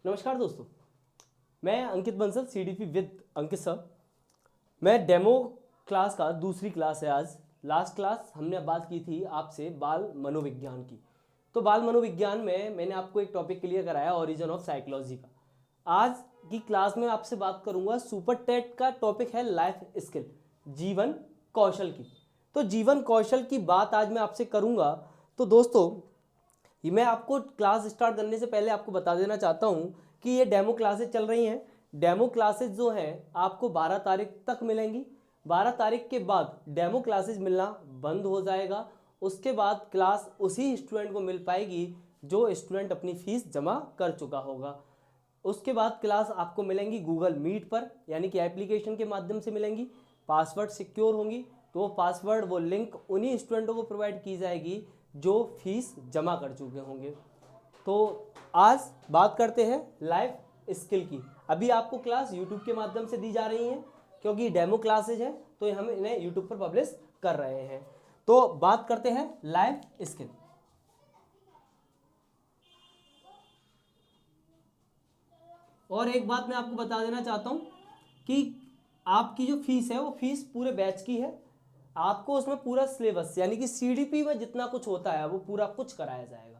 नमस्कार दोस्तों, मैं Ankit Bansal CDP with Ankit sir. मैं डेमो क्लास का दूसरी क्लास है आज। लास्ट क्लास हमने बात की थी आपसे बाल मनोविज्ञान की। तो बाल मनोविज्ञान में मैंने आपको एक टॉपिक क्लियर कराया, ओरिजिन ऑफ साइकोलॉजी का। आज की क्लास में आपसे बात करूंगा सुपर टेट का टॉपिक है लाइफ स्किल, जीवन कौशल की। तो जीवन कौशल की बात आज मैं आपसे करूंगा। तो दोस्तों, ये मैं आपको क्लास स्टार्ट करने से पहले आपको बता देना चाहता हूँ कि ये डेमो क्लासेस चल रही हैं। डेमो क्लासेस जो हैं आपको 12 तारीख तक मिलेंगी। 12 तारीख के बाद डेमो क्लासेस मिलना बंद हो जाएगा। उसके बाद क्लास उसी स्टूडेंट को मिल पाएगी जो स्टूडेंट अपनी फीस जमा कर चुका होगा। उसके बाद क्लास आपको मिलेंगी गूगल मीट पर, यानी कि एप्लीकेशन के माध्यम से मिलेंगी। पासवर्ड सिक्योर होंगी, तो वो पासवर्ड वो लिंक उन्हीं स्टूडेंटों को प्रोवाइड की जाएगी जो फीस जमा कर चुके होंगे। तो आज बात करते हैं लाइफ स्किल की। अभी आपको क्लास यूट्यूब के माध्यम से दी जा रही है, क्योंकि डेमो क्लासेज हैं तो हम इन्हें यूट्यूब पर पब्लिश कर रहे हैं। तो बात करते हैं लाइफ स्किल। और एक बात मैं आपको बता देना चाहता हूँ कि आपकी जो फीस है वो फीस पूरे बैच की है। आपको उसमें पूरा सिलेबस यानी कि सीडीपी में जितना कुछ होता है वो पूरा कुछ कराया जाएगा।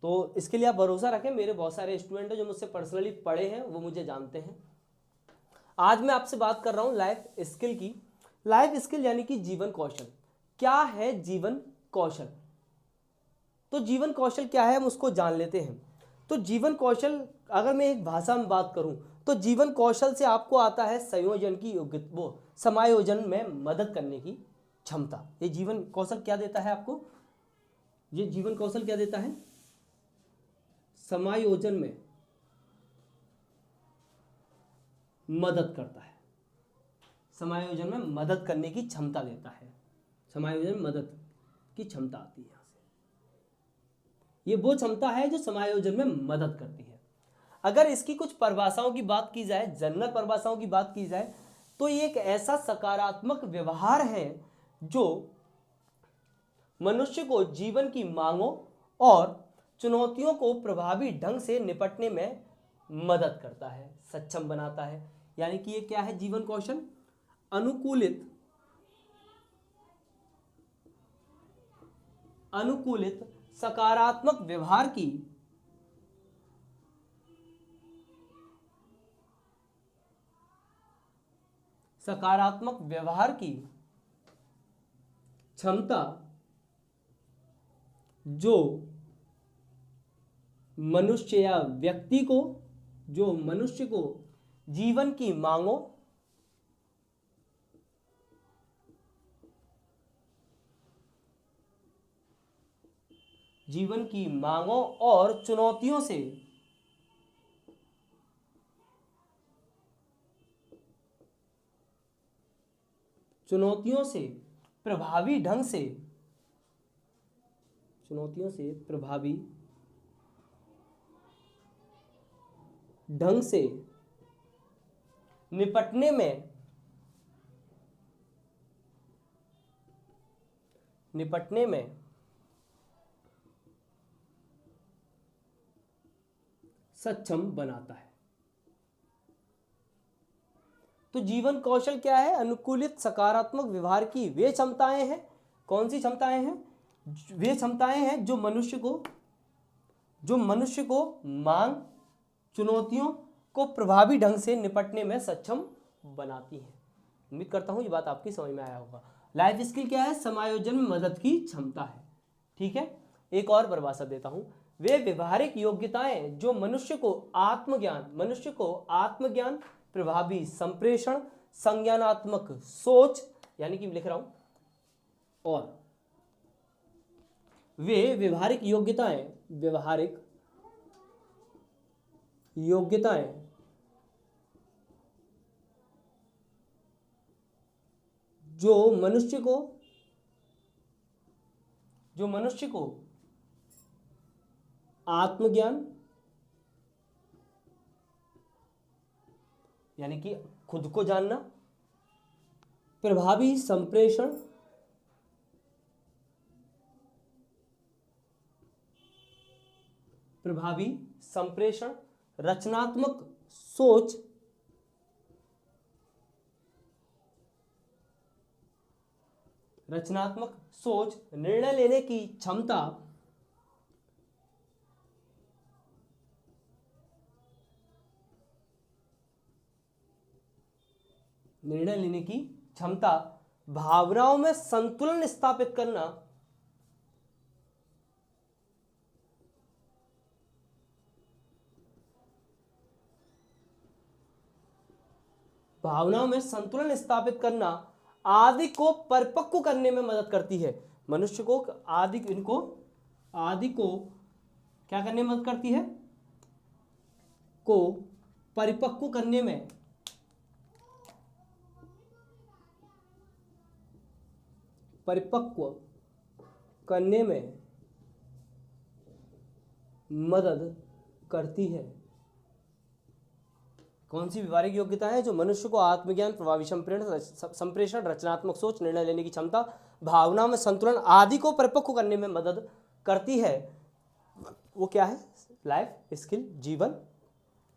तो इसके लिए आप भरोसा रखें। मेरे बहुत सारे स्टूडेंट हैं जो मुझसे पर्सनली पढ़े हैं, वो मुझे जानते हैं। आज मैं आपसे बात कर रहा हूँ लाइफ स्किल की। लाइफ स्किल यानी कि जीवन कौशल। क्या है जीवन कौशल? तो जीवन कौशल क्या है हम उसको जान लेते हैं। तो जीवन कौशल, अगर मैं एक भाषा में बात करूं तो जीवन कौशल से आपको आता है संयोजन की योग्यता, वो समायोजन में मदद करने की क्षमता। ये जीवन कौशल क्या देता है आपको? ये जीवन कौशल क्या देता है? समायोजन में मदद करता है। समायोजन में मदद करने की क्षमता देता है। समायोजन में मदद की क्षमता आती है यहाँ से। ये वो क्षमता है जो समायोजन में मदद करती है। अगर इसकी कुछ परिभाषाओं की बात की जाए, जनरल परिभाषाओं की बात की जाए, तो ये एक ऐसा सकारात्मक व्यवहार है जो मनुष्य को जीवन की मांगों और चुनौतियों को प्रभावी ढंग से निपटने में मदद करता है, सक्षम बनाता है। यानी कि ये क्या है जीवन कौशल? अनुकूलित सकारात्मक व्यवहार की क्षमता जो मनुष्य या व्यक्ति को, जो मनुष्य को जीवन की मांगों और चुनौतियों से प्रभावी ढंग से निपटने में सक्षम बनाता है। तो जीवन कौशल क्या है? अनुकूलित सकारात्मक व्यवहार की वे क्षमताएं हैं। कौन सी क्षमताएं हैं? वे क्षमताएं हैं जो मनुष्य को मांग, चुनौतियों को प्रभावी ढंग से निपटने में सक्षम बनाती हैं। उम्मीद करता हूं ये बात आपकी समझ में आया होगा। लाइफ स्किल क्या है? समायोजन में मदद की क्षमता है। ठीक है, एक और परिभाषा देता हूं। वे व्यवहारिक योग्यताएं जो मनुष्य को आत्मज्ञान, प्रभावी संप्रेषण, संज्ञानात्मक सोच, यानी कि लिख रहा हूं, और वे व्यवहारिक योग्यताएं जो मनुष्य को आत्मज्ञान, यानी कि खुद को जानना, प्रभावी संप्रेषण, प्रभावी संप्रेषण, रचनात्मक सोच, निर्णय लेने की क्षमता, भावनाओं में संतुलन स्थापित करना, आदि को परिपक्व करने में मदद करती है। मनुष्य को आदि को क्या करने में मदद करती है? को परिपक्व करने में मदद करती है। कौन सी व्यवहारिक योग्यता है? जो मनुष्य को आत्मज्ञान, प्रभावी संप्रेषण, रचनात्मक सोच, निर्णय लेने की क्षमता, भावना में संतुलन आदि को परिपक्व करने में मदद करती है। वो क्या है? लाइफ स्किल, जीवन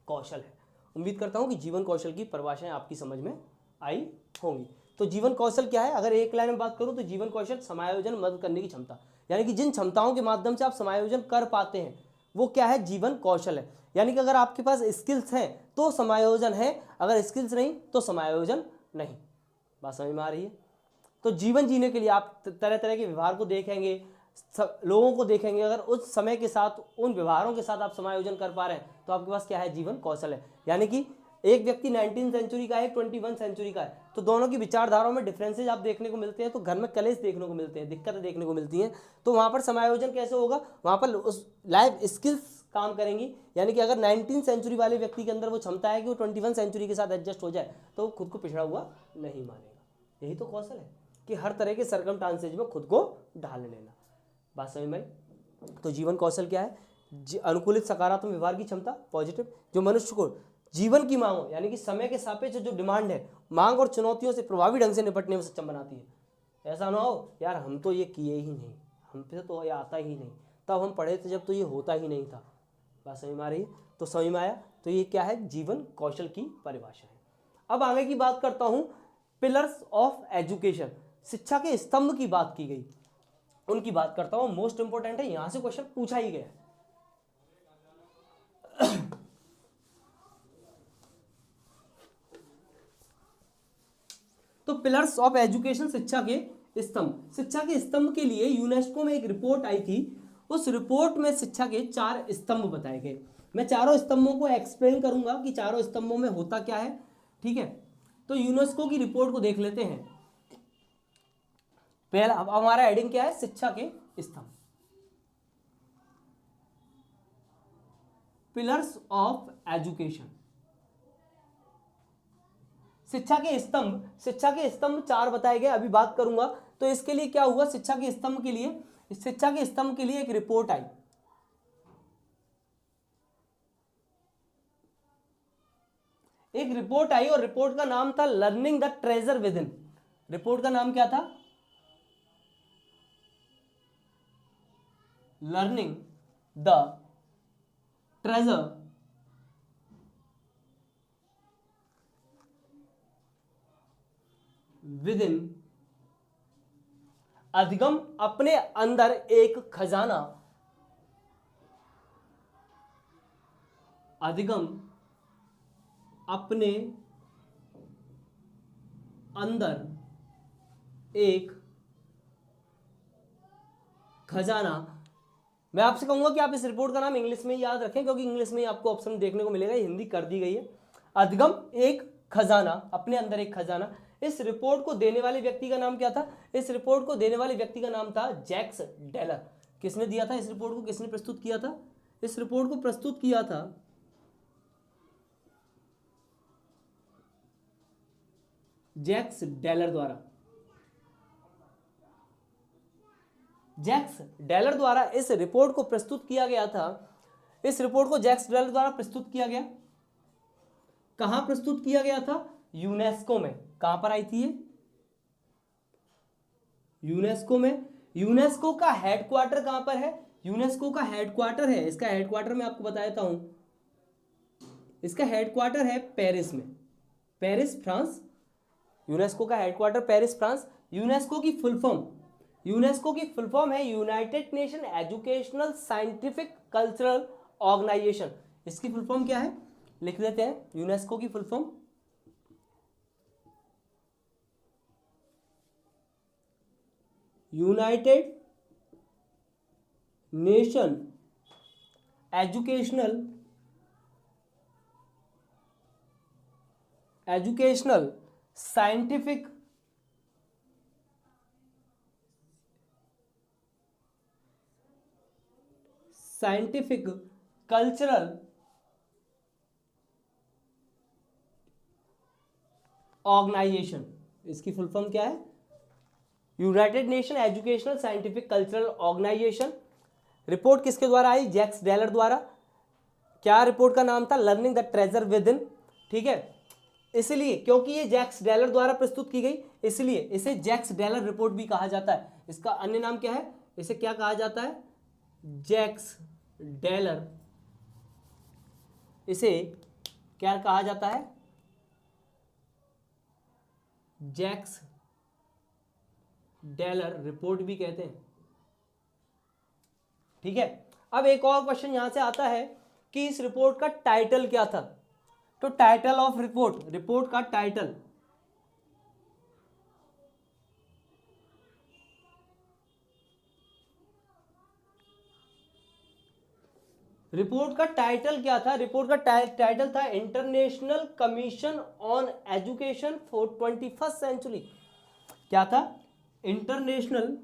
कौशल है। उम्मीद करता हूं कि जीवन कौशल की परिभाषाएं आपकी समझ में आई होंगी। तो जीवन कौशल क्या है? अगर एक लाइन में बात करूं तो जीवन कौशल समायोजन, मदद करने की क्षमता, यानी कि जिन क्षमताओं के माध्यम से आप समायोजन कर पाते हैं वो क्या है? जीवन कौशल है। यानी कि अगर आपके पास स्किल्स हैं तो समायोजन है, अगर स्किल्स नहीं तो समायोजन नहीं। बात समझ में आ रही है? तो जीवन जीने के लिए आप तरह तरह के व्यवहार को देखेंगे, लोगों को देखेंगे। अगर उस समय के साथ, उन व्यवहारों के साथ आप समायोजन कर पा रहे हैं तो आपके पास क्या है? जीवन कौशल है। यानी कि एक व्यक्ति 19वीं सेंचुरी का है, 21 सेंचुरी का है, तो दोनों की विचारधाराओं में डिफरेंसेज आप देखने को मिलते हैं, तो घर में कलेश देखने को मिलते हैं, दिक्कतें देखने को मिलती हैं। तो वहाँ पर समायोजन कैसे होगा? वहाँ पर उस लाइफ स्किल्स काम करेंगी। यानी कि अगर 19वीं सेंचुरी वाले व्यक्ति के अंदर वो क्षमता है कि वो 21 सेंचुरी के साथ एडजस्ट हो जाए तो वो खुद को पिछड़ा हुआ नहीं मानेगा। यही तो कौशल है कि हर तरह के सर्कमस्टांसेज में खुद को ढाल लेना। बात समझ में? तो जीवन कौशल क्या है? अनुकूलित सकारात्मक व्यवहार की क्षमता, पॉजिटिव, जो मनुष्य को जीवन की मांग, यानी कि समय के सापेक्ष जो डिमांड है, मांग और चुनौतियों से प्रभावी ढंग से निपटने में सक्षम बनाती है। ऐसा ना हो यार हम तो ये किए ही नहीं, हम पे तो ये आता ही नहीं, तब हम पढ़े थे जब तो ये होता ही नहीं था। बात समझ में आ रही है? तो समझ में आया? तो ये क्या है? जीवन कौशल की परिभाषा है। अब आगे की बात करता हूं, पिलर्स ऑफ एजुकेशन, शिक्षा के स्तंभ की बात की गई, उनकी बात करता हूं। मोस्ट इंपोर्टेंट है, यहां से क्वेश्चन पूछा ही गया है। तो पिलर्स ऑफ एजुकेशन, शिक्षा के स्तंभ। शिक्षा के स्तंभ के लिए यूनेस्को में एक रिपोर्ट आई थी। उस रिपोर्ट में शिक्षा के 4 स्तंभ बताए गए। मैं चारों स्तंभों को एक्सप्लेन करूंगा कि चारों स्तंभों में होता क्या है। ठीक है, तो यूनेस्को की रिपोर्ट को देख लेते हैं। पहला अब हमारा हेडिंग क्या है? शिक्षा के स्तंभ, पिलर्स ऑफ एजुकेशन। शिक्षा के स्तंभ, शिक्षा के स्तंभ 4 बताए गए, अभी बात करूंगा। तो इसके लिए क्या हुआ? शिक्षा के स्तंभ के लिए एक रिपोर्ट आई। और रिपोर्ट का नाम था learning the Treasure Within. Report का नाम क्या था? Learning the Treasure Within, अधिगम अपने अंदर एक खजाना, अधिगम अपने अंदर एक खजाना। मैं आपसे कहूंगा कि आप इस रिपोर्ट का नाम इंग्लिश में याद रखें, क्योंकि इंग्लिश में आपको ऑप्शन देखने को मिलेगा, हिंदी कर दी गई है। अधिगम एक खजाना, अपने अंदर एक खजाना। इस रिपोर्ट को देने वाले व्यक्ति का नाम क्या था? इस रिपोर्ट को देने वाले व्यक्ति का नाम था जैक्स डेलर। किसने दिया था इस रिपोर्ट को? किसने प्रस्तुत किया था? इस रिपोर्ट को प्रस्तुत किया था जैक्स डेलर द्वारा। जैक्स डेलर द्वारा इस रिपोर्ट को प्रस्तुत किया गया था। इस रिपोर्ट को जैक्स डेलर द्वारा प्रस्तुत किया गया। कहां प्रस्तुत किया गया था? यूनेस्को में। कहां पर आई थी ये? यूनेस्को में। यूनेस्को का हेडक्वार्टर कहां पर है? यूनेस्को का हेडक्वार्टर है, इसका हेडक्वार्टर मैं आपको बता देता हूं, इसका हेडक्वार्टर है पेरिस में, पेरिस फ्रांस। यूनेस्को का हेडक्वार्टर पेरिस फ्रांस। यूनेस्को की फुल फॉर्म, यूनेस्को की फुल फॉर्म है United Nation Educational Scientific Cultural Organization. इसकी फुल फॉर्म क्या है, लिख देते हैं, यूनेस्को की full form United Nation Educational Scientific Cultural Organization. इसकी फुल फॉर्म क्या है, United Nation Educational Scientific Cultural Organization. Report किसके द्वारा आई, जैक्स डेलर द्वारा। क्या रिपोर्ट का नाम था, learning the Treasure with in. ठीक है, इसलिए क्योंकि ये जैक्स डेलर द्वारा प्रस्तुत की गई, इसलिए इसे जैक्स डेलर रिपोर्ट भी कहा जाता है। इसका अन्य नाम क्या है, इसे क्या कहा जाता है, जैक्स डेलर, इसे क्या कहा जाता है, जैक्स डेलर रिपोर्ट भी कहते हैं। ठीक है, अब एक और क्वेश्चन यहां से आता है कि इस रिपोर्ट का टाइटल क्या था। तो टाइटल ऑफ रिपोर्ट, रिपोर्ट का टाइटल, रिपोर्ट का टाइटल क्या था, रिपोर्ट का टाइटल था International Commission on Education for 21st Century. क्या था, International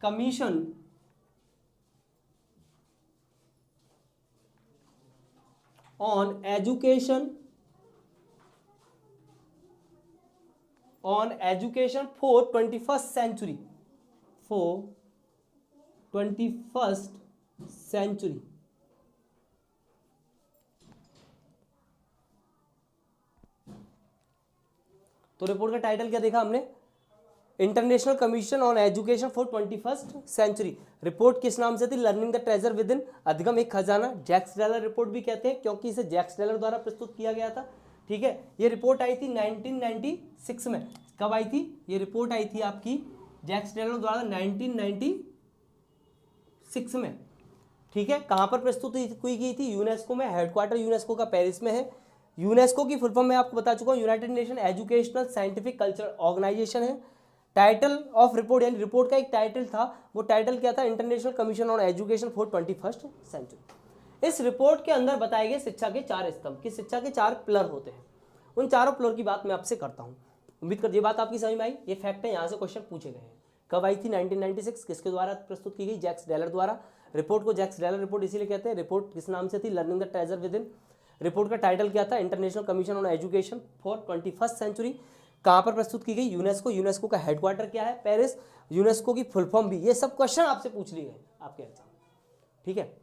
Commission on Education for 21st Century, for 21st Century. तो रिपोर्ट का टाइटल क्या देखा हमने, International Commission on Education for 21st Century. Report किस नाम से थी, Learning the Treasure Within, अधिगम एक खजाना। जैक्स डेलर रिपोर्ट भी कहते हैं क्योंकि इसे जैक्स डेलर द्वारा प्रस्तुत किया गया था। ठीक है, ये रिपोर्ट आई थी 1996 में। कब आई थी, ये रिपोर्ट आई थी आपकी जैक्स डेलर द्वारा 1996 में। ठीक है, कहां पर प्रस्तुत हुई गई थी, यूनेस्को में। हेडक्वार्टर यूनेस्को का पेरिस में है। यूनेस्को की फुल फॉर्म मैं आपको बता चुका हूं, United Nation Educational Scientific Cultural Organization है। टाइटल ऑफ रिपोर्ट, यानी रिपोर्ट का एक टाइटल था, वो टाइटल क्या था, International Commission on Education for 21st Century. इस रिपोर्ट के अंदर बताए गए शिक्षा के 4 स्तंभ, कि शिक्षा के 4 पिलर होते हैं। उन चारों पिलर की बात मैं आपसे करता हूं। उम्मीद कर ये बात आपकी समझ में आई। ये फैक्ट है, यहाँ से क्वेश्चन पूछे गए हैं। कब आई थी, 1996, किसके द्वारा प्रस्तुत की गई, जैक्स डेलर द्वारा। रिपोर्ट को जैक्स डेलर रिपोर्ट इसीलिए कहते हैं। रिपोर्ट किस नाम से थी, Learning the Treasure Within. Report का टाइटल क्या था, International Commission on Education for 21st Century. कहां पर प्रस्तुत की गई, यूनेस्को। यूनेस्को का हेडक्वार्टर क्या है, पेरिस। यूनेस्को की फुल फॉर्म भी। ये सब क्वेश्चन आपसे पूछ लिए गए आपके एग्जाम। ठीक है,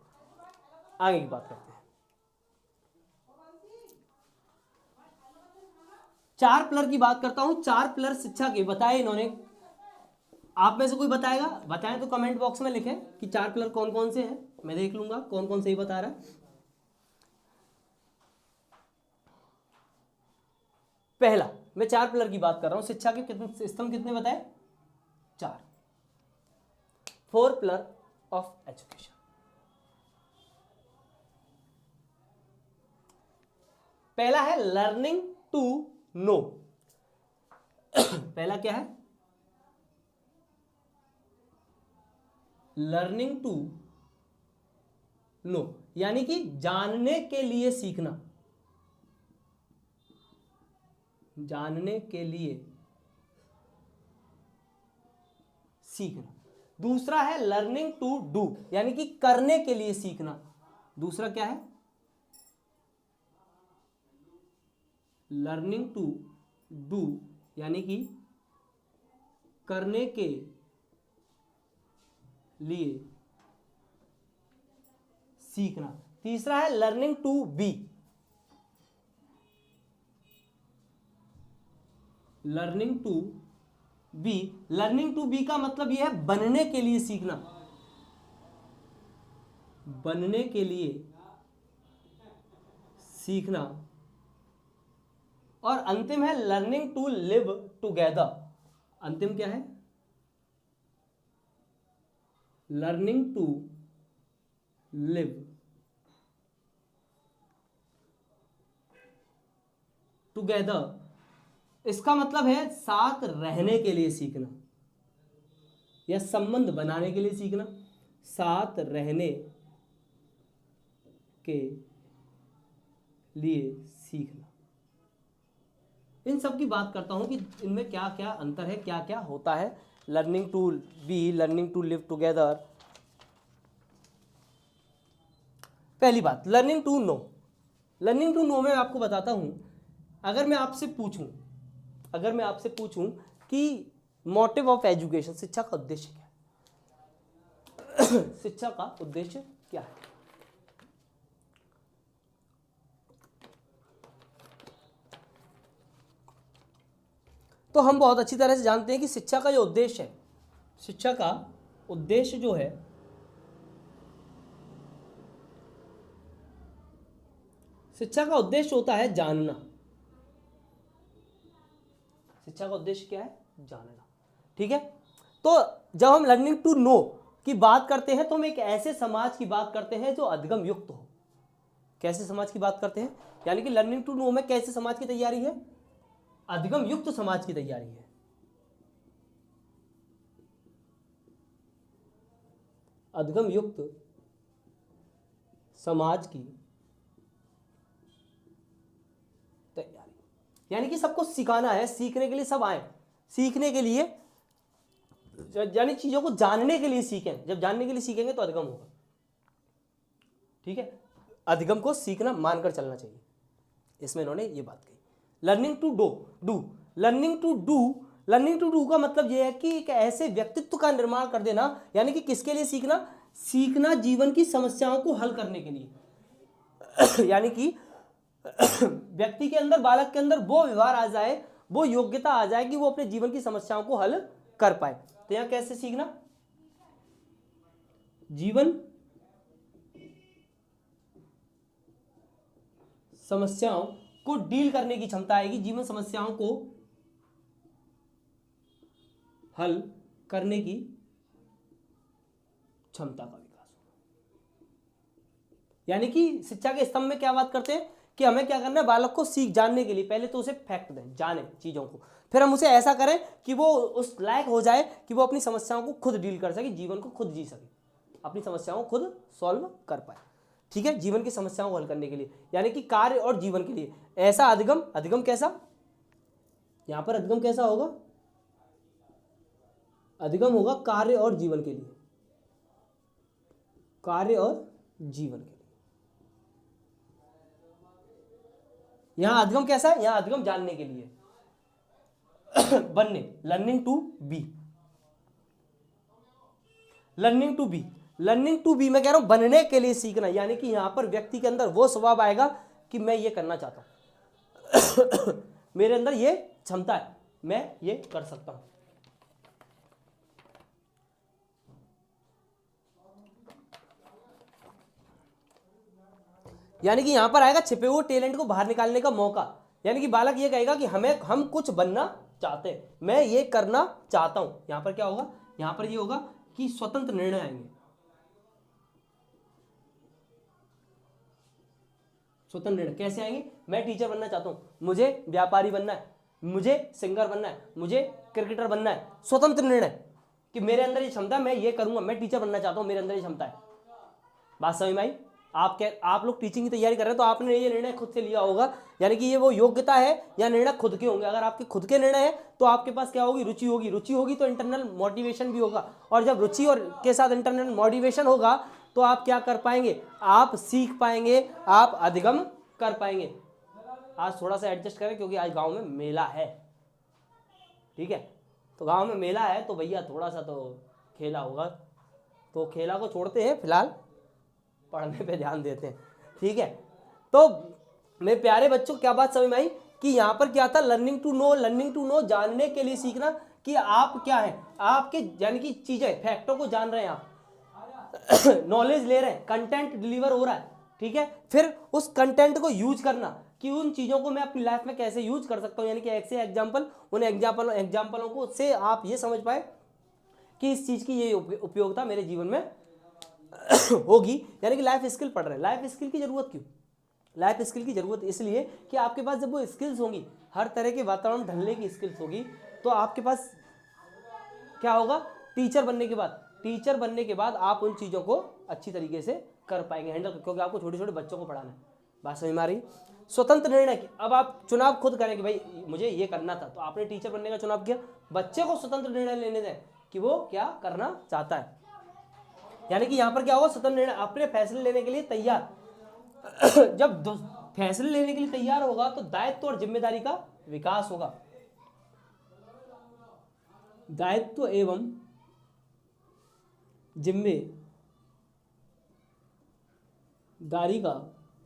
आगे की बात करते हैं। 4 पिलर की बात करता हूं। 4 पिलर शिक्षा के बताए इन्होंने। आप में से कोई बताएगा, बताएं तो कमेंट बॉक्स में लिखें कि 4 पिलर कौन कौन से हैं, मैं देख लूंगा कौन कौन सही बता रहा है। पहला, मैं 4 पिलर की बात कर रहा हूं। शिक्षा के कितने स्तंभ, कितने बताए, 4। 4 पिलर ऑफ एजुकेशन। पहला है लर्निंग टू नो। पहला क्या है, लर्निंग टू नो, यानी कि जानने के लिए सीखना, जानने के लिए सीखना। दूसरा है लर्निंग टू डू, यानी कि करने के लिए सीखना। दूसरा क्या है, लर्निंग टू डू, यानी कि करने के लिए सीखना। तीसरा है learning to be, learning to be. Learning to be का मतलब यह है बनने के लिए सीखना, बनने के लिए सीखना। और अंतिम है लर्निंग टू लिव टुगेदर। अंतिम क्या है? Learning to live together. इसका मतलब है साथ रहने के लिए सीखना या संबंध बनाने के लिए सीखना, साथ रहने के लिए सीखना। इन सब की बात करता हूं कि इनमें क्या क्या अंतर है, क्या क्या होता है। Learning to be, learning to live together. पहली बात learning to know. Learning to know में आपको बताता हूं, अगर मैं आपसे पूछूं कि मोटिव ऑफ एजुकेशन, शिक्षा का उद्देश्य क्या है? शिक्षा का उद्देश्य क्या है? तो हम बहुत अच्छी तरह से जानते हैं कि शिक्षा का जो उद्देश्य है, शिक्षा का उद्देश्य जो है शिक्षा का उद्देश्य होता है जानना। शिक्षा का उद्देश्य क्या है? जानना। ठीक है। तो जब हम लर्निंग टू नो की बात करते हैं तो हम एक ऐसे समाज की बात करते हैं जो अधिगम युक्त हो। कैसे समाज की बात करते हैं? यानी कि लर्निंग टू नो में कैसे समाज की तैयारी है? अधिगम युक्त समाज की तैयारी है। अधिगम युक्त समाज की तैयारी, यानी कि सबको सिखाना है, सीखने के लिए सब आए, सीखने के लिए, यानी चीजों को जानने के लिए सीखें। जब जानने के लिए सीखेंगे तो अधिगम होगा। ठीक है। अधिगम को सीखना मानकर चलना चाहिए, इसमें इन्होंने ये बात कही। Learning to do. Learning to do का मतलब यह है कि एक ऐसे व्यक्तित्व का निर्माण कर देना, यानी कि किसके लिए सीखना? सीखना जीवन की समस्याओं को हल करने के लिए। यानी कि व्यक्ति के अंदर, बालक के अंदर वो व्यवहार आ जाए, वो योग्यता आ जाए कि वो अपने जीवन की समस्याओं को हल कर पाए। तो यहां कैसे सीखना? जीवन समस्याओं को डील करने की क्षमता आएगी, जीवन समस्याओं को हल करने की क्षमता का विकास होगा। यानी कि शिक्षा के स्तंभ में क्या बात करते हैं कि हमें क्या करना है? बालक को जानने के लिए पहले तो उसे फैक्ट दें, जाने चीजों को, फिर हम उसे ऐसा करें कि वो उस लायक हो जाए कि वो अपनी समस्याओं को खुद डील कर सके, जीवन को खुद जी सके, अपनी समस्याओं को खुद सॉल्व कर पाए। ठीक है। जीवन की समस्याओं को हल करने के लिए, यानी कि कार्य और जीवन के लिए ऐसा अधिगम कैसा? यहां पर अधिगम कैसा होगा? अधिगम होगा कार्य और जीवन के लिए, कार्य और जीवन के लिए। यहां अधिगम कैसा है? यहां अधिगम जानने के लिए। बनने, learning to be. Learning to be मैं कह रहा हूं बनने के लिए सीखना, यानी कि यहां पर व्यक्ति के अंदर वो स्वभाव आएगा कि मैं ये करना चाहता हूं। मेरे अंदर ये क्षमता है, मैं ये कर सकता हूं। यानी कि यहां पर आएगा छिपे हुए टैलेंट को बाहर निकालने का मौका। यानी कि बालक ये कहेगा कि हम कुछ बनना चाहते हैं, मैं ये करना चाहता हूं। यहां पर क्या होगा? यहां पर ये होगा कि स्वतंत्र निर्णय आएंगे। स्वतंत्र निर्णय कैसे आएंगे? मैं टीचर बनना चाहता हूं, मुझे व्यापारी बनना है, मुझे सिंगर बनना है, मुझे क्रिकेटर बनना है। स्वतंत्र निर्णय कि मेरे अंदर ये क्षमता है, मैं ये करूंगा, मैं टीचर बनना चाहता हूं, मेरे अंदर ये क्षमता है। बात समझ में आई? आप लोग टीचिंग की तैयारी कर रहे हैं तो आपने ये निर्णय खुद से लिया होगा, यानी कि ये वो योग्यता है या निर्णय खुद के होंगे। अगर आपके खुद के निर्णय है तो आपके पास क्या होगी? रुचि होगी। रुचि होगी तो इंटरनल मोटिवेशन भी होगा, और जब रुचि और के साथ इंटरनल मोटिवेशन होगा तो आप क्या कर पाएंगे? आप सीख पाएंगे, आप अधिगम कर पाएंगे। आज थोड़ा सा एडजस्ट करें क्योंकि आज गाँव में मेला है। ठीक है। तो गाँव में मेला है तो भैया थोड़ा सा तो खेला होगा, तो खेला को छोड़ते हैं, फिलहाल पढ़ने पे ध्यान देते हैं। ठीक है। तो मेरे प्यारे बच्चों क्या बात समझ में आई कि यहाँ पर क्या था, लर्निंग टू नो, जानने के लिए सीखना कि आप क्या है, आपके यानी कि चीजें फैक्टों को जान रहे हैं आप, नॉलेज ले रहे हैं, कंटेंट डिलीवर हो रहा है, ठीक है। फिर उस कंटेंट को यूज करना कि उन चीजों को मैं अपनी लाइफ में कैसे यूज कर सकता हूँ, यानी कि ऐसे एग्जाम्पल, उन एग्जाम्पलों को से आप ये समझ पाए कि इस चीज की ये उपयोगिता मेरे जीवन में होगी। यानी कि लाइफ स्किल पढ़ रहे हैं। लाइफ स्किल की जरूरत क्यों, लाइफ स्किल की जरूरत इसलिए कि आपके पास जब वो स्किल्स होंगी, हर तरह के वातावरण ढलने की स्किल्स होगी, तो आपके पास क्या होगा, टीचर बनने के बाद आप उन चीज़ों को अच्छी तरीके से कर पाएंगे, हैंडल, क्योंकि आपको छोटे छोटे बच्चों को पढ़ाना है। बात समझ में आ रही। स्वतंत्र निर्णय की, अब आप चुनाव खुद करें कि भाई मुझे ये करना था, तो आपने टीचर बनने का चुनाव किया, बच्चे को स्वतंत्र निर्णय लेने दें कि वो क्या करना चाहता है। यानी कि यहाँ पर क्या होगा, स्वतंत्र निर्णय, अपने फैसले लेने के लिए तैयार। जब फैसले लेने के लिए तैयार होगा तो दायित्व और जिम्मेदारी का विकास होगा। दायित्व एवं जिम्मेदारी का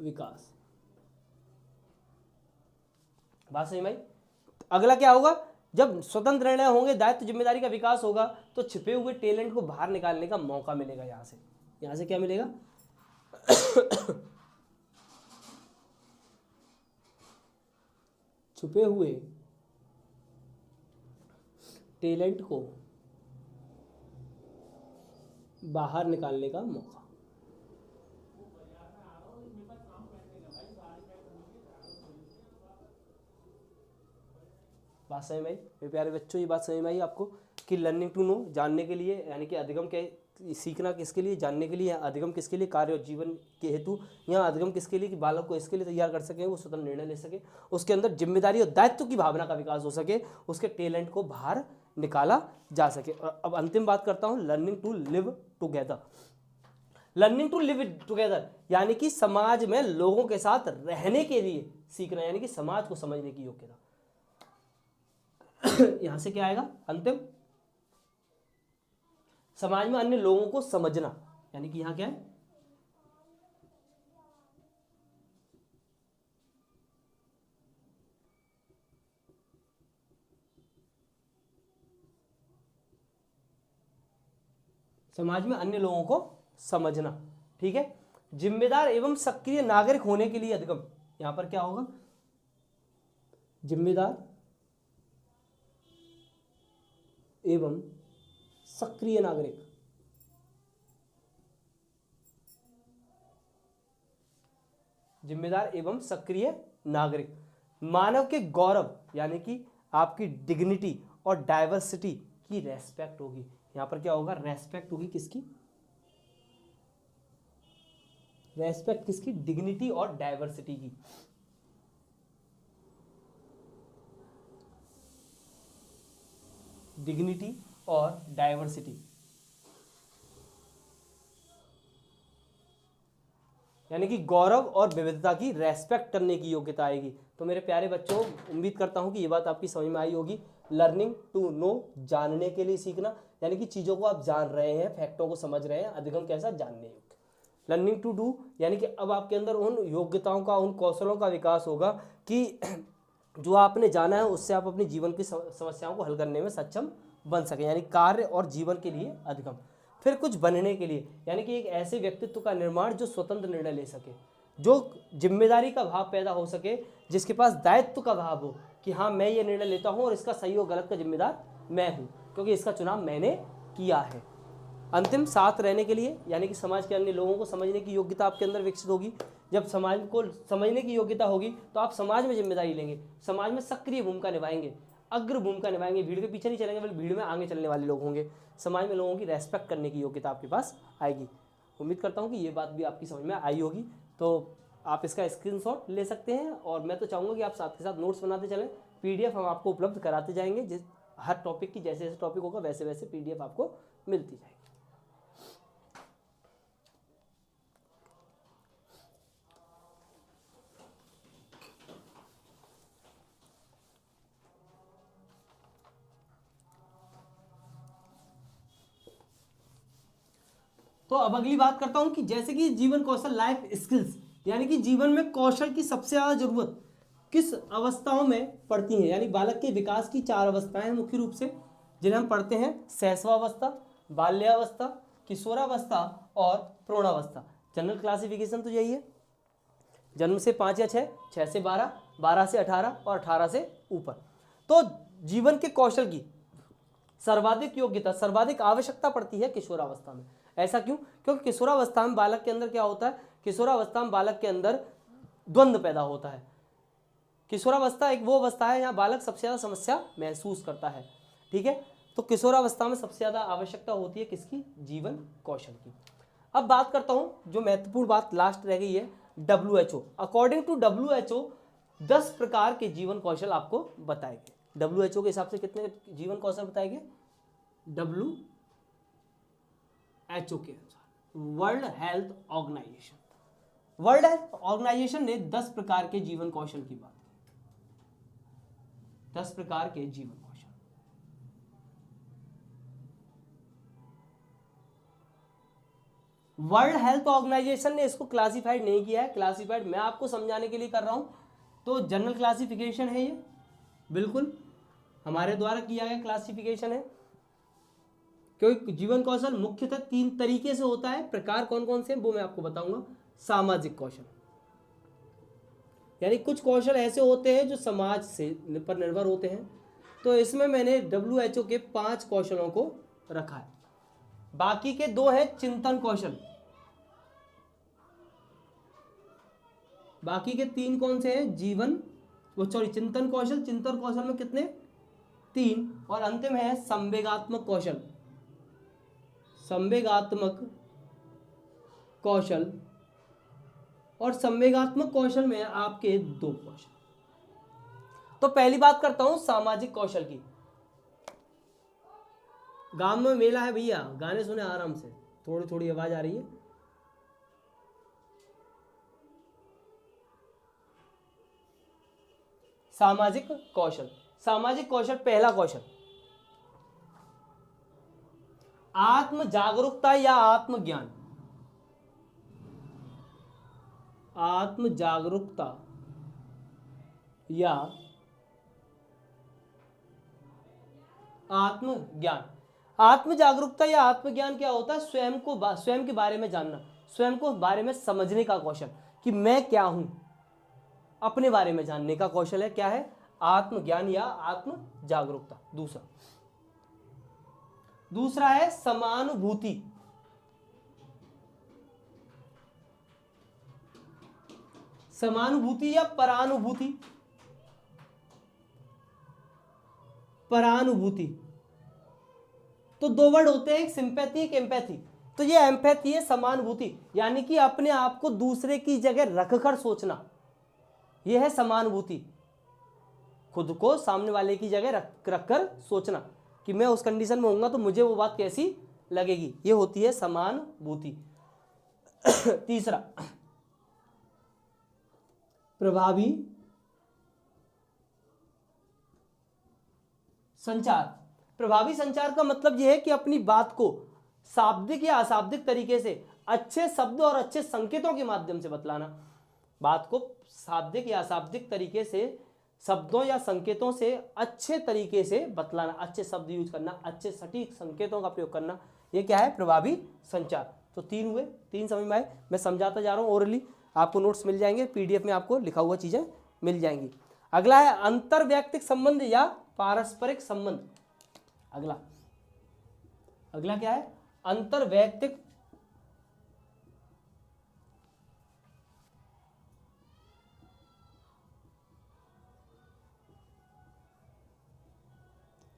विकास। बात सही भाई। अगला क्या होगा, जब स्वतंत्र निर्णय होंगे, दायित्व जिम्मेदारी का विकास होगा, तो छिपे हुए टैलेंट को बाहर निकालने का मौका मिलेगा। यहां से क्या मिलेगा, छुपे हुए टैलेंट को बाहर निकालने का मौका। बात समझ में आई मेरे प्यारे बच्चों, ये बात समझ में आई आपको कि लर्निंग टू नो, जानने के लिए, यानी कि अधिगम के सीखना किसके लिए, जानने के लिए, अधिगम किसके लिए, कार्य और जीवन के हेतु। यहाँ अधिगम किसके लिए कि बालक को इसके लिए तैयार कर सके, वो स्वतंत्र निर्णय ले सके, उसके अंदर जिम्मेदारी और दायित्व की भावना का विकास हो सके, उसके टैलेंट को बाहर निकाला जा सके। और अब अंतिम बात करता हूँ, learning to live together. Learning to live together यानी कि समाज में लोगों के साथ रहने के लिए सीखना, यानी कि समाज को समझने की योग्यता। यहां से क्या आएगा, अंतिम, समाज में अन्य लोगों को समझना, यानी कि यहां क्या है, समाज में अन्य लोगों को समझना, ठीक है। जिम्मेदार एवं सक्रिय नागरिक होने के लिए अधिगम, यहां पर क्या होगा, जिम्मेदार एवं सक्रिय नागरिक। जिम्मेदार एवं सक्रिय नागरिक, मानव के गौरव यानी कि आपकी डिग्निटी और डाइवर्सिटी की रेस्पेक्ट होगी। यहां पर क्या होगा, रेस्पेक्ट होगी किसकी, रेस्पेक्ट किसकी, डिग्निटी और डाइवर्सिटी की। डिग्निटी और डाइवर्सिटी, यानी कि गौरव और विविधता की रेस्पेक्ट करने की योग्यता आएगी। तो मेरे प्यारे बच्चों, उम्मीद करता हूं कि ये बात आपकी समझ में आई होगी। लर्निंग टू नो, जानने के लिए सीखना, यानी कि चीज़ों को आप जान रहे हैं, फैक्टों को समझ रहे हैं, अधिगम कैसा, जानने योग्य। लर्निंग टू डू, यानी कि अब आपके अंदर उन योग्यताओं का, उन कौशलों का विकास होगा कि जो आपने जाना है उससे आप अपने जीवन की समस्याओं को हल करने में सक्षम बन सके, यानी कार्य और जीवन के लिए अधिगम। फिर कुछ बनने के लिए, यानी कि एक ऐसे व्यक्तित्व का निर्माण जो स्वतंत्र निर्णय ले सके, जो जिम्मेदारी का भाव पैदा हो सके, जिसके पास दायित्व का भाव हो कि हाँ मैं ये निर्णय लेता हूँ और इसका सही और गलत का जिम्मेदार मैं हूँ, क्योंकि इसका चुनाव मैंने किया है। अंतिम, साथ रहने के लिए, यानी कि समाज के अन्य लोगों को समझने की योग्यता आपके अंदर विकसित होगी। जब समाज को समझने की योग्यता होगी तो आप समाज में जिम्मेदारी लेंगे, समाज में सक्रिय भूमिका निभाएंगे, अग्र भूमिका निभाएंगे, भीड़ के पीछे नहीं चलेंगे बल्कि भीड़ में आगे चलने वाले लोग होंगे। समाज में लोगों की रेस्पेक्ट करने की योग्यता आपके पास आएगी। उम्मीद करता हूँ कि ये बात भी आपकी समझ में आई होगी। तो आप इसका स्क्रीनशॉट ले सकते हैं और मैं तो चाहूँगा कि आप साथ के साथ नोट्स बनाते चलें। पीडीएफ हम आपको उपलब्ध कराते जाएंगे, जिस हर टॉपिक की जैसे जैसे टॉपिक होगा वैसे वैसे पीडीएफ आपको मिलती जाएगी। तो अब अगली बात करता हूं कि जैसे कि जीवन कौशल, लाइफ स्किल्स, यानी कि जीवन में कौशल की सबसे ज्यादा जरूरत किस अवस्थाओं में पड़ती हैं, यानी बालक के विकास की 4 अवस्थाएं हैं मुख्य रूप से, जिन्हें हम पढ़ते हैं शैशवावस्था, बाल्यावस्था, किशोरावस्था और प्रौढ़ावस्था। जनरल क्लासिफिकेशन तो यही है, जन्म से 5 या 6, 6 से 12, 12 से 18 और 18 से ऊपर। तो जीवन के कौशल की सर्वाधिक योग्यता, सर्वाधिक आवश्यकता पड़ती है किशोरावस्था में। ऐसा क्यों? क्योंकि किशोरावस्था में बालक के अंदर क्या होता है, किशोरावस्था में बालक के अंदर द्वंद्व पैदा होता है। किशोरावस्था एक वो अवस्था है जहाँ बालक सबसे ज़्यादा समस्या महसूस करता है। ठीक है, तो किशोरावस्था में सबसे ज़्यादा आवश्यकता होती है किसकी? जीवन कौशल की। अब बात करता हूँ, जो महत्वपूर्ण बात लास्ट रह गई है, WHO। अकॉर्डिंग टू WHO 10 प्रकार के जीवन कौशल आपको बताएंगे। WHO के हिसाब से कितने जीवन कौशल बताएंगे? WHO के अनुसार, World Health Organization, World Health Organization ने 10 प्रकार के जीवन कौशल की बात की। 10 प्रकार के जीवन कौशल। वर्ल्ड हेल्थ ऑर्गेनाइजेशन ने इसको क्लासिफाइड नहीं किया है, क्लासिफाइड मैं आपको समझाने के लिए कर रहा हूं। तो जनरल क्लासिफिकेशन है ये, बिल्कुल हमारे द्वारा किया गया क्लासिफिकेशन है। क्योंकि जीवन कौशल मुख्यतः 3 तरीके से होता है। प्रकार कौन कौन से वो मैं आपको बताऊंगा। सामाजिक कौशल, यानी कुछ कौशल ऐसे होते हैं जो समाज से पर निर्भर होते हैं। तो इसमें मैंने WHO के 5 कौशलों को रखा है। बाकी के 2 हैं चिंतन कौशल, बाकी के 3 कौन से हैं? चिंतन कौशल। चिंतन कौशल में कितने? 3। और अंतिम है संवेगात्मक कौशल। संवेगात्मक कौशल, और संवेगात्मक कौशल में आपके 2 कौशल। तो पहली बात करता हूं सामाजिक कौशल की। गांव में मेला है भैया, गाने सुने आराम से, थोड़ी थोड़ी आवाज आ रही है। सामाजिक कौशल, सामाजिक कौशल, पहला कौशल आत्म जागरूकता या आत्मज्ञान। आत्म जागरूकता या आत्मज्ञान। आत्म जागरूकता या आत्मज्ञान क्या होता है? स्वयं के बारे में जानना, स्वयं को बारे में समझने का कौशल, कि मैं क्या हूं, अपने बारे में जानने का कौशल है। क्या है? आत्मज्ञान या आत्म जागरूकता। दूसरा है समानुभूति। समानुभूति या परानुभूति। परानुभूति तो 2 वर्ड होते हैं, एक सिंपैथी, एक एम्पैथी। तो ये एम्पैथी है, समानुभूति, यानी कि अपने आप को दूसरे की जगह रखकर सोचना, यह है समानुभूति। खुद को सामने वाले की जगह रखकर सोचना कि मैं उस कंडीशन में होऊंगा तो मुझे वो बात कैसी लगेगी, ये होती है समानुभूति। तीसरा प्रभावी संचार। प्रभावी संचार का मतलब यह है कि अपनी बात को शाब्दिक या अशाब्दिक तरीके से अच्छे शब्द और अच्छे संकेतों के माध्यम से बतलाना। बात को शाब्दिक या अशाब्दिक तरीके से, शब्दों या संकेतों से अच्छे तरीके से बतलाना, अच्छे शब्द यूज करना, अच्छे सटीक संकेतों का प्रयोग करना, ये क्या है? प्रभावी संचार। तो 3 हुए, 3 समझ में आए। मैं समझाता जा रहा हूँ ओरली, आपको नोट्स मिल जाएंगे, PDF में आपको लिखा हुआ चीजें मिल जाएंगी। अगला है अंतर्वैयक्तिक संबंध या पारस्परिक संबंध। अगला क्या है? अंतर्वैयक्तिक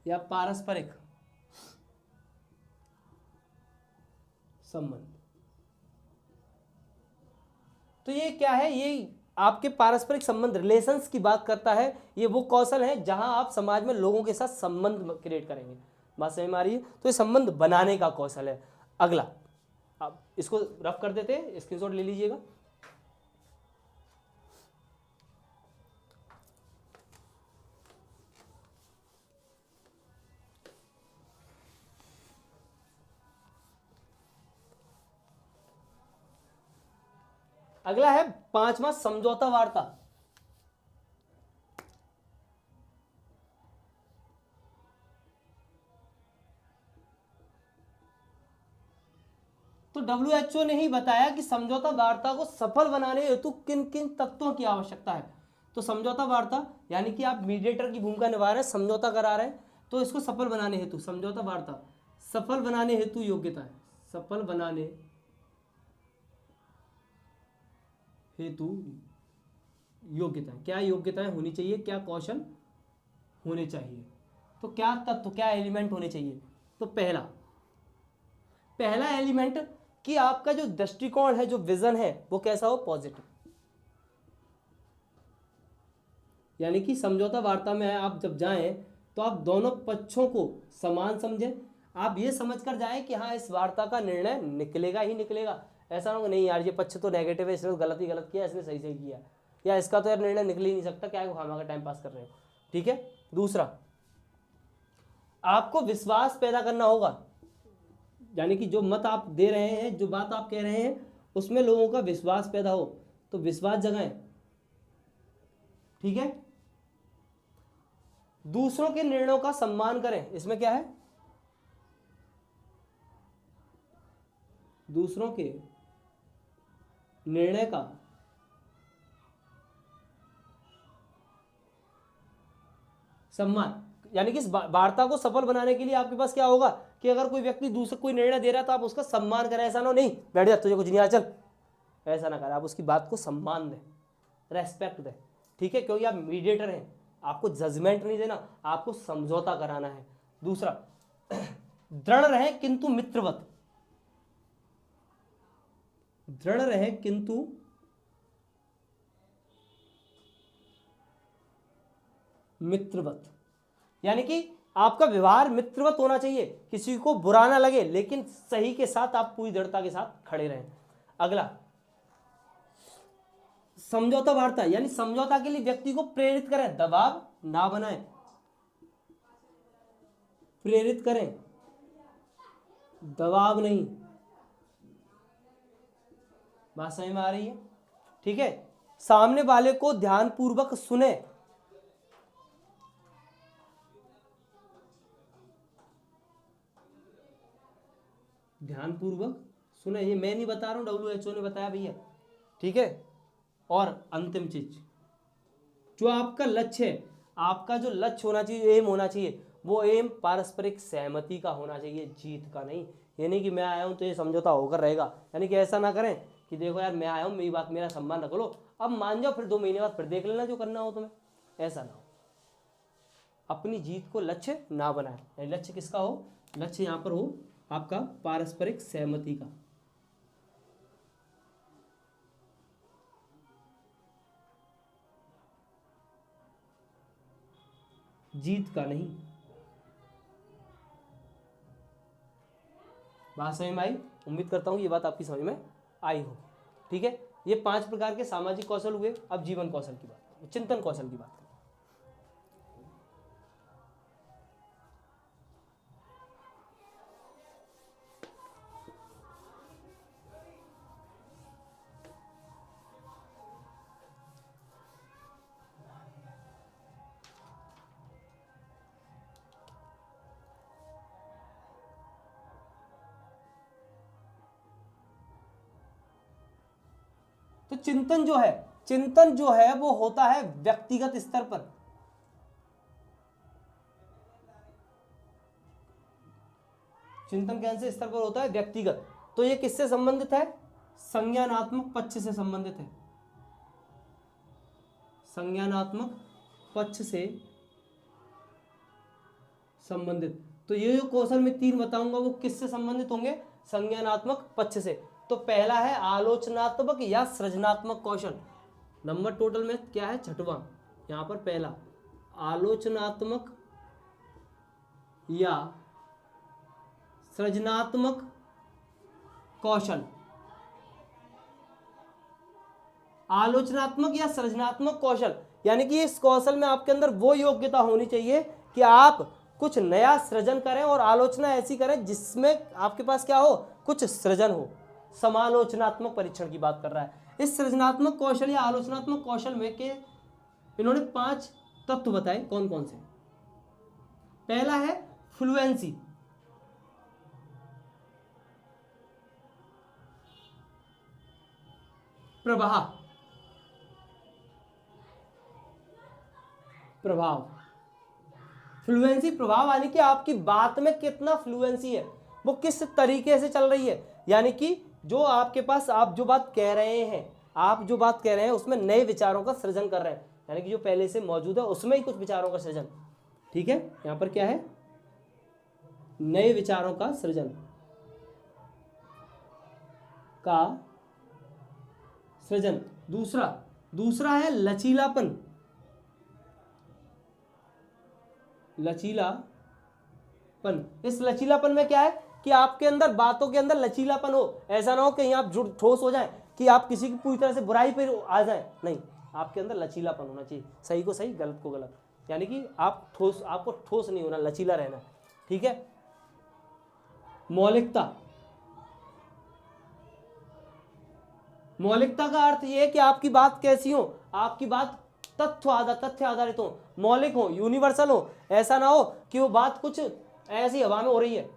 या पारस्परिक संबंध। तो ये क्या है? ये आपके पारस्परिक संबंध, रिलेशंस की बात करता है। ये वो कौशल है जहां आप समाज में लोगों के साथ संबंध क्रिएट करेंगे। बात समझ में आ रही है? तो ये संबंध बनाने का कौशल है। अगला, आप इसको रफ कर देते हैं, स्क्रीनशॉट ले लीजिएगा। अगला है 5वां समझौता वार्ता। तो WHO ने ही बताया कि समझौता वार्ता को सफल बनाने हेतु किन किन तत्वों की आवश्यकता है। तो समझौता वार्ता यानी कि आप मीडिएटर की भूमिका निभा रहे हैं, समझौता करा रहे हैं, तो इसको सफल बनाने हेतु समझौता वार्ता सफल बनाने हेतु योग्यता है, सफल बनाने हेतु योग्यताएं, क्या योग्यताएं होनी चाहिए, क्या कौशल होने चाहिए, तो क्या तत्व, क्या एलिमेंट होने चाहिए। तो पहला एलिमेंट कि आपका जो दृष्टिकोण है, जो विजन है, वो कैसा हो, पॉजिटिव। यानी कि समझौता वार्ता में आप जब जाएं तो आप दोनों पक्षों को समान समझें, आप ये समझकर जाएं कि हाँ इस वार्ता का निर्णय निकलेगा ही निकलेगा। ऐसा ना नहीं यार ये पक्ष तो नेगेटिव है, इसने तो गलत ही गलत किया, इसने सही सही किया, या इसका तो यार निर्णय निकल ही नहीं सकता, क्या है खामा का टाइम पास कर रहे हो। ठीक है। दूसरा, आपको विश्वास पैदा करना होगा, यानी कि जो मत आप दे रहे हैं, जो बात आप कह रहे हैं, उसमें लोगों का विश्वास पैदा हो, तो विश्वास जगाएं। ठीक है। दूसरों के निर्णयों का सम्मान करें, इसमें क्या है, दूसरों के निर्णय का सम्मान, यानी कि इस वार्ता को सफल बनाने के लिए आपके पास क्या होगा कि अगर कोई व्यक्ति दूसरा कोई निर्णय दे रहा है तो आप उसका सम्मान करें। ऐसा ना नहीं बैठ जा तुझे कुछ नहीं आता चल, ऐसा ना करें, आप उसकी बात को सम्मान दें, रेस्पेक्ट दें। ठीक है, क्योंकि आप मीडिएटर हैं, आपको जजमेंट नहीं देना, आपको समझौता कराना है। दूसरा, दृढ़ रहे किंतु मित्रवत, दृढ़ रहे किंतु मित्रवत, यानी कि आपका व्यवहार मित्रवत होना चाहिए, किसी को बुरा ना लगे, लेकिन सही के साथ आप पूरी दृढ़ता के साथ खड़े रहें। अगला, समझौता वार्ता यानी समझौता के लिए व्यक्ति को प्रेरित करें, दबाव ना बनाएं, प्रेरित करें, दबाव नहीं। बात समझ में आ रही है। ठीक है। सामने वाले को ध्यानपूर्वक सुने, ध्यानपूर्वक सुने, ये मैं नहीं बता रहा हूं, WHO ने बताया भैया। ठीक है। और अंतिम चीज, जो आपका लक्ष्य है, आपका जो लक्ष्य होना चाहिए, एम होना चाहिए, वो एम पारस्परिक सहमति का होना चाहिए, जीत का नहीं। ये नहीं कि मैं आया हूं तो ये समझौता होकर रहेगा, यानी कि ऐसा ना करें कि देखो यार मैं आया हूं, मेरी बात, मेरा सम्मान रख लो, अब मान जाओ, फिर 2 महीने बाद फिर देख लेना जो करना हो तुम्हें, ऐसा ना हो। अपनी जीत को लक्ष्य ना बनाए। लक्ष्य किसका हो, लक्ष्य यहां पर हो आपका पारस्परिक सहमति का, जीत का नहीं। बात समझ में आई? उम्मीद करता हूं ये बात आपकी समझ में आई हो। ठीक है। ये 5 प्रकार के सामाजिक कौशल हुए। अब जीवन कौशल की बात, चिंतन कौशल की बात। तो चिंतन जो है वो होता है व्यक्तिगत स्तर पर। चिंतन कैसे स्तर पर होता है, व्यक्तिगत। तो ये किससे संबंधित है, संज्ञानात्मक पक्ष से संबंधित है, संज्ञानात्मक पक्ष से संबंधित। तो ये जो कौशल मैं 3 बताऊंगा वो किससे संबंधित होंगे, संज्ञानात्मक पक्ष से। तो पहला है आलोचनात्मक या सृजनात्मक कौशल, नंबर टोटल में क्या है, 6वां। यहां पर पहला आलोचनात्मक या सृजनात्मक कौशल। आलोचनात्मक या सृजनात्मक कौशल यानी कि इस कौशल में आपके अंदर वो योग्यता होनी चाहिए कि आप कुछ नया सृजन करें और आलोचना ऐसी करें जिसमें आपके पास क्या हो, कुछ सृजन हो। समालोचनात्मक परीक्षण की बात कर रहा है। इस सृजनात्मक कौशल या आलोचनात्मक कौशल में के इन्होंने 5 तत्व बताए, कौन कौन से। पहला है फ्लुएंसी, प्रवाह, प्रभाव, फ्लुएंसी, प्रभाव यानी कि आपकी बात में कितना फ्लुएंसी है, वो किस तरीके से चल रही है, यानी कि जो आपके पास आप जो बात कह रहे हैं, आप जो बात कह रहे हैं उसमें नए विचारों का सृजन कर रहे हैं, यानी कि जो पहले से मौजूद है उसमें ही कुछ विचारों का सृजन। ठीक है, यहां पर क्या है, नए विचारों का सृजन का सृजन। दूसरा है लचीलापन, लचीलापन। इस लचीलापन में क्या है कि आपके अंदर बातों के अंदर लचीलापन हो, ऐसा ना हो कहीं आप ठोस हो जाए कि आप किसी की पूरी तरह से बुराई पर आ जाए, नहीं, आपके अंदर लचीलापन होना चाहिए, सही को सही गलत को गलत, यानी कि आपको ठोस नहीं होना, लचीला रहना। ठीक है, मौलिकता, मौलिकता का अर्थ यह है कि आपकी बात कैसी हो, आपकी बात तथ्य आधारित हो, मौलिक हो, यूनिवर्सल हो, ऐसा ना हो कि वो बात कुछ ऐसी हवा में हो रही है,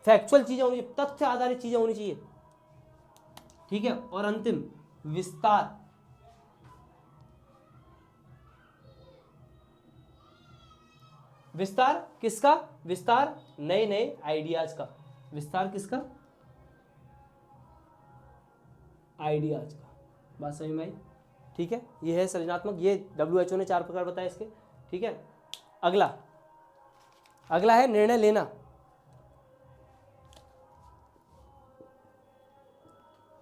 फैक्चुअल चीजें होनी चाहिए, तथ्य आधारित चीजें होनी चाहिए। ठीक है, और अंतिम विस्तार, विस्तार किसका, विस्तार नए नए आइडियाज का, विस्तार किसका, आइडियाज का। बात समझ में आई? ठीक है, ये है सृजनात्मक, ये WHO ने 4 प्रकार बताए इसके। ठीक है, अगला है निर्णय लेना।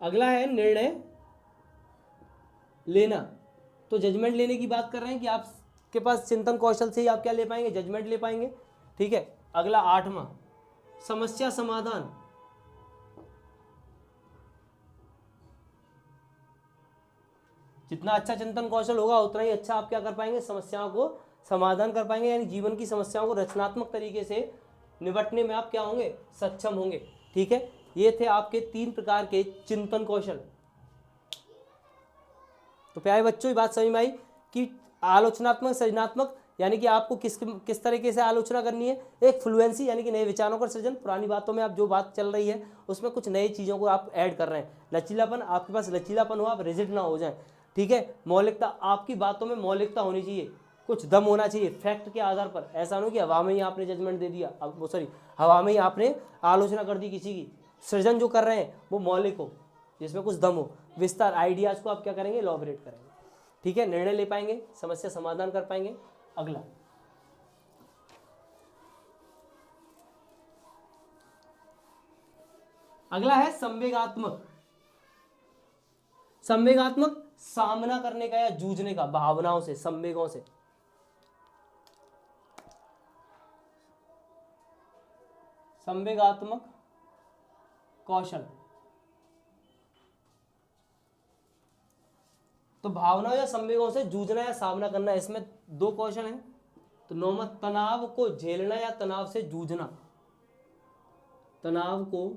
अगला है निर्णय लेना, तो जजमेंट लेने की बात कर रहे हैं कि आपके पास चिंतन कौशल से ही आप क्या ले पाएंगे, जजमेंट ले पाएंगे। ठीक है, अगला 8वां समस्या समाधान, जितना अच्छा चिंतन कौशल होगा उतना ही अच्छा आप क्या कर पाएंगे, समस्याओं को समाधान कर पाएंगे, यानी जीवन की समस्याओं को रचनात्मक तरीके से निपटने में आप क्या होंगे, सक्षम होंगे। ठीक है, ये थे आपके 3 प्रकार के चिंतन कौशल। तो प्यारे बच्चों, ये बात समझ में आई कि आलोचनात्मक, सृजनात्मक यानी कि आपको किस तरीके से आलोचना करनी है, एक फ्लुएंसी यानी कि नए विचारों का सृजन, पुरानी बातों में आप जो बात चल रही है उसमें कुछ नई चीज़ों को आप ऐड कर रहे हैं, लचीलापन, आपके पास लचीलापन हो, आप रिजिड ना हो जाए। ठीक है, मौलिकता, आपकी बातों में मौलिकता होनी चाहिए, कुछ दम होना चाहिए, फैक्ट के आधार पर, ऐसा नहीं कि हवा में ही आपने जजमेंट दे दिया, अब सॉरी हवा में ही आपने आलोचना कर दी किसी की। सृजन जो कर रहे हैं वो मौलिक हो, जिसमें कुछ दम हो। विस्तार, आइडियाज को आप क्या करेंगे, इलॉबरेट करेंगे। ठीक है, निर्णय ले पाएंगे, समस्या समाधान कर पाएंगे। अगला है संवेगात्मक। संवेगात्मक सामना करने का या जूझने का, भावनाओं से, संवेगों से। संवेगात्मक कौशल, तो भावनाओं या संवेगों से जूझना या सामना करना, इसमें 2 कौशल हैं। तो 9वां तनाव को झेलना या तनाव से जूझना, तनाव को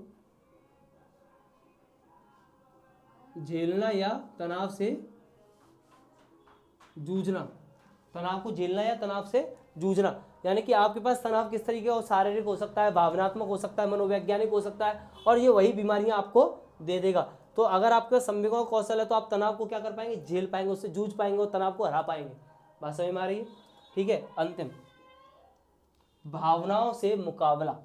झेलना या तनाव से जूझना, तनाव को झेलना या तनाव से जूझना, यानी कि आपके पास तनाव किस तरीके का, शारीरिक हो सकता है, भावनात्मक हो सकता है, मनोवैज्ञानिक हो सकता है, और ये वही बीमारियां आपको दे देगा। तो अगर आपके संवेगों का कौशल है तो आप तनाव को क्या कर पाएंगे, झेल पाएंगे, उससे जूझ पाएंगे और तनाव को हरा पाएंगे। बात समझ में आ रही है? ठीक है, अंतिम भावनाओं से मुकाबला,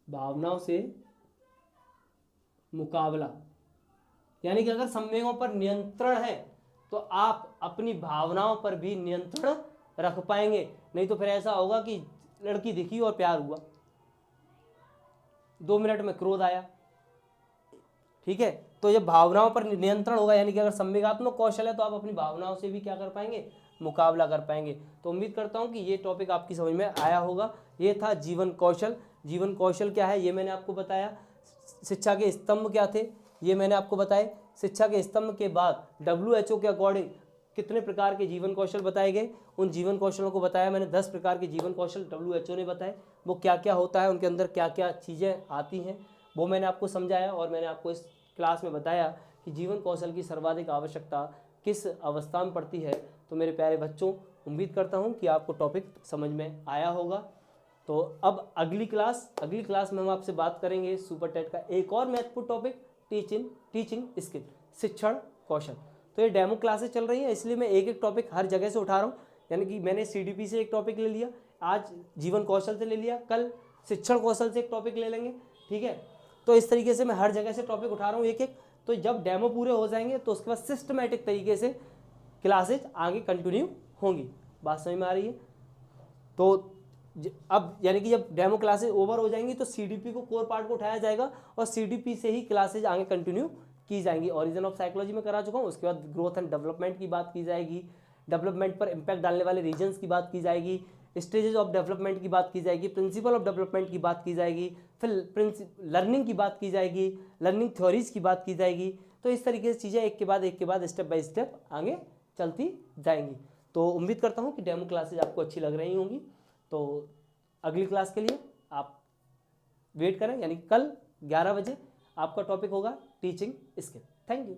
भावनाओं से मुकाबला, यानी कि अगर संवेगों पर नियंत्रण है तो आप अपनी भावनाओं पर भी नियंत्रण रख पाएंगे। नहीं तो फिर ऐसा होगा कि लड़की दिखी और प्यार हुआ, 2 मिनट में क्रोध आया। ठीक है, तो जब भावनाओं पर नियंत्रण होगा, यानी कि अगर संवेगात्मक कौशल है तो आप अपनी भावनाओं से भी क्या कर पाएंगे, मुकाबला कर पाएंगे। तो उम्मीद करता हूं कि ये टॉपिक आपकी समझ में आया होगा। ये था जीवन कौशल। जीवन कौशल क्या है ये मैंने आपको बताया, शिक्षा के स्तंभ क्या थे ये मैंने आपको बताए। शिक्षा के स्तंभ के बाद WHO के अकॉर्डिंग कितने प्रकार के जीवन कौशल बताए गए, उन जीवन कौशलों को बताया मैंने। 10 प्रकार के जीवन कौशल WHO ने बताए, वो क्या क्या होता है, उनके अंदर क्या क्या चीज़ें आती हैं वो मैंने आपको समझाया। और मैंने आपको इस क्लास में बताया कि जीवन कौशल की सर्वाधिक आवश्यकता किस अवस्था में पड़ती है। तो मेरे प्यारे बच्चों, उम्मीद करता हूँ कि आपको टॉपिक समझ में आया होगा। तो अब अगली क्लास में हम आपसे बात करेंगे सुपर टेट का एक और महत्वपूर्ण टॉपिक टीचिंग स्किल, शिक्षण कौशल। तो ये डेमो क्लासेस चल रही हैं, इसलिए मैं एक एक टॉपिक हर जगह से उठा रहा हूँ। यानी कि मैंने CDP से एक टॉपिक ले लिया, आज जीवन कौशल से ले लिया, कल शिक्षण कौशल से एक टॉपिक ले लेंगे, ठीक है। तो इस तरीके से मैं हर जगह से टॉपिक उठा रहा हूँ एक एक। तो जब डेमो पूरे हो जाएंगे तो उसके बाद सिस्टमेटिक तरीके से क्लासेज आगे कंटिन्यू होंगी। बात समझ में आ रही है? तो अब यानी कि जब डेमो क्लासेज ओवर हो जाएंगी तो CDP को कोर पार्ट को उठाया जाएगा और CDP से ही क्लासेज आगे कंटिन्यू की जाएंगी। ओरिजिन ऑफ साइकोलॉजी में करा चुका हूँ, उसके बाद ग्रोथ एंड डेवलपमेंट की बात की जाएगी, डेवलपमेंट पर इम्पैक्ट डालने वाले रीजन्स की बात की जाएगी, स्टेजेस ऑफ डेवलपमेंट की बात की जाएगी, प्रिंसिपल ऑफ डेवलपमेंट की बात की जाएगी, फिर लर्निंग की बात की जाएगी, लर्निंग थ्योरीज की बात की जाएगी। तो इस तरीके से चीज़ें एक के बाद स्टेप बाय स्टेप आगे चलती जाएंगी। तो उम्मीद करता हूँ कि डेमो क्लासेज आपको अच्छी लग रही होंगी। तो अगली क्लास के लिए आप वेट करें, यानी कल 11 बजे आपका टॉपिक होगा टीचिंग स्किल। Thank you.